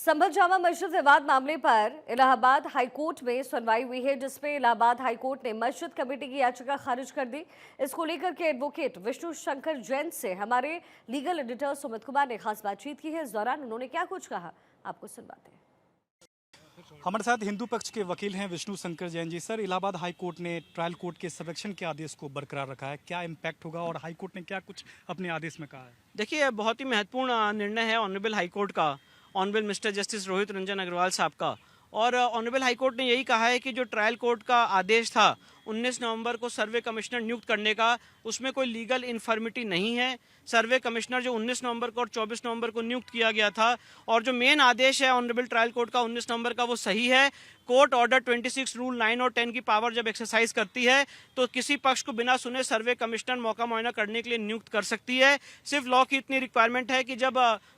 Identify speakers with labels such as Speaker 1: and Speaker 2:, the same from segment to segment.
Speaker 1: संभल जामा मस्जिद विवाद मामले पर इलाहाबाद हाईकोर्ट में सुनवाई हुई है, जिसमें इलाहाबाद हाईकोर्ट ने मस्जिद कमेटी की याचिका खारिज कर दी। इसको लेकर के एडवोकेट विष्णु शंकर जैन से हमारे लीगल एडिटर सुमित कुमार ने खास बातचीत की है। इस दौरान उन्होंने क्या कुछ कहा, आपको सुनवाते हैं।
Speaker 2: हमारे साथ हिंदू पक्ष के वकील हैं Vishnu Shankar Jain ji. Sir, Allahabad high court ने ट्रायल कोर्ट के संरक्षण के आदेश को बरकरार रखा है, क्या इम्पैक्ट होगा और हाई कोर्ट ने क्या कुछ अपने आदेश में कहा है?
Speaker 3: देखिए, बहुत ही महत्वपूर्ण निर्णय है ऑनरेबल हाई कोर्ट का, honourable mister justice Rohit Ranjan Agarwal साहब का। और ऑनरेबल हाई कोर्ट ने यही कहा है कि जो ट्रायल कोर्ट का आदेश था 19 नवंबर को सर्वे कमिश्नर नियुक्त करने का, उसमें कोई लीगल इन्फर्मिटी नहीं है। सर्वे कमिश्नर जो 19 नवंबर को और 24 नवंबर को नियुक्त किया गया था, और जो मेन आदेश है ऑनरेबल ट्रायल कोर्ट का 19 नवंबर का, वो सही है। कोर्ट ऑर्डर 26 रूल 9 और 10 की पावर जब एक्सरसाइज करती है तो किसी पक्ष को बिना सुने सर्वे कमिश्नर मौका मुआयना करने के लिए नियुक्त कर सकती है। सिर्फ लॉ की इतनी रिक्वायरमेंट है कि जब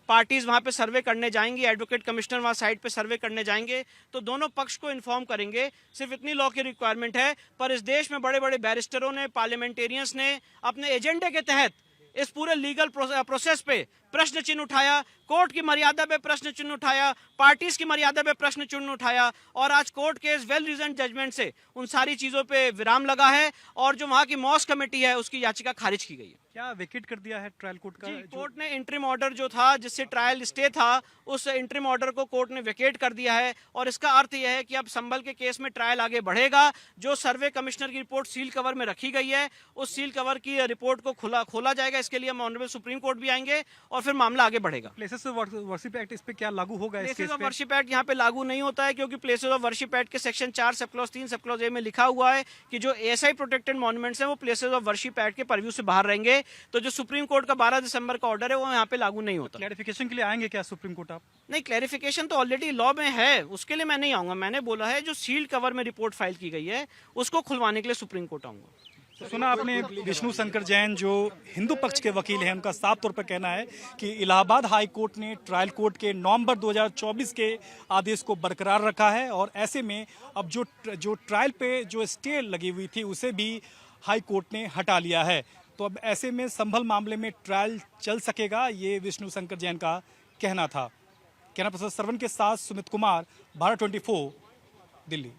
Speaker 3: पार्टीज वहां पे सर्वे करने जाएंगी, एडवोकेट कमिश्नर वहां साइट पे सर्वे करने जाएंगे, तो दोनों पक्ष को इन्फॉर्म करेंगे। सिर्फ इतनी लॉ की रिक्वायरमेंट है। पर इस देश में बड़े बड़े बैरिस्टरों ने, पार्लियामेंटेरियंस ने अपने एजेंडे के तहत इस पूरे लीगल प्रोसेस पे प्रश्न चिन्ह उठाया, कोर्ट की मर्यादा पे प्रश्न चिन्ह उठाया, पार्टीज की मर्यादा पे प्रश्न चिन्ह उठाया, और आज कोर्ट के इस वेल रीजन जजमेंट से उन सारी चीजों पे विराम लगा है और जो वहां की मॉस कमेटी है उसकी याचिका खारिज की गई है।
Speaker 2: क्या वेकेट कर दिया है ट्रायल कोर्ट का?
Speaker 3: कोर्ट ने इंटरिम ऑर्डर जो था, जिससे ट्रायल स्टे था, उस इंटरिम ऑर्डर को कोर्ट ने वेकेट कर दिया है। और इसका अर्थ यह है कि अब संभल के केस में ट्रायल आगे बढ़ेगा। जो सर्वे कमिश्नर की रिपोर्ट सील कवर में रखी गई है, उस सील कवर की रिपोर्ट को खोला जाएगा। इसके लिए हम ऑनरेबल सुप्रीम कोर्ट भी आएंगे और फिर मामला आगे बढ़ेगा।
Speaker 2: प्लेसेस ऑफ वर्शिप एक्ट इस पे क्या लागू होगा?
Speaker 3: प्लेसेस ऑफ वर्शिप एक्ट यहाँ पे लागू नहीं होता है, क्योंकि प्लेसेस ऑफ वर्शिप एक्ट के section 4 sub clause 3 sub clause A में लिखा हुआ है कि जो एएसआई प्रोटेक्टेड मॉन्यूमेंट्स हैं वो प्लेसेस ऑफ वर्शिप एक्ट के परव्यू से बाहर रहेंगे। तो जो सुप्रीम कोर्ट का 12 दिसंबर का ऑर्डर है वो यहाँ पे लागू नहीं होता।
Speaker 2: क्लैरिफिकेशन के लिए आएंगे क्या सुप्रीम कोर्ट आप?
Speaker 3: नहीं, क्लैरिफिकेशन तो ऑलरेडी लॉ में है, उसके लिए मैं नहीं आऊंगा। मैंने बोला है जो सील्ड कवर में रिपोर्ट फाइल की गई है उसको खुलवाने के लिए सुप्रीम कोर्ट आऊंगा।
Speaker 2: तो सुना आपने विष्णु शंकर जैन जो हिंदू पक्ष के वकील हैं, उनका साफ तौर पर कहना है कि इलाहाबाद हाई कोर्ट ने ट्रायल कोर्ट के नवंबर 2024 के आदेश को बरकरार रखा है, और ऐसे में अब जो ट्रायल पे जो स्टे लगी हुई थी उसे भी हाई कोर्ट ने हटा लिया है। तो अब ऐसे में संभल मामले में ट्रायल चल सकेगा, ये विष्णु शंकर जैन का कहना था। कैमरा पर्सन श्रवण के साथ सुमित कुमार, भारत 24, दिल्ली।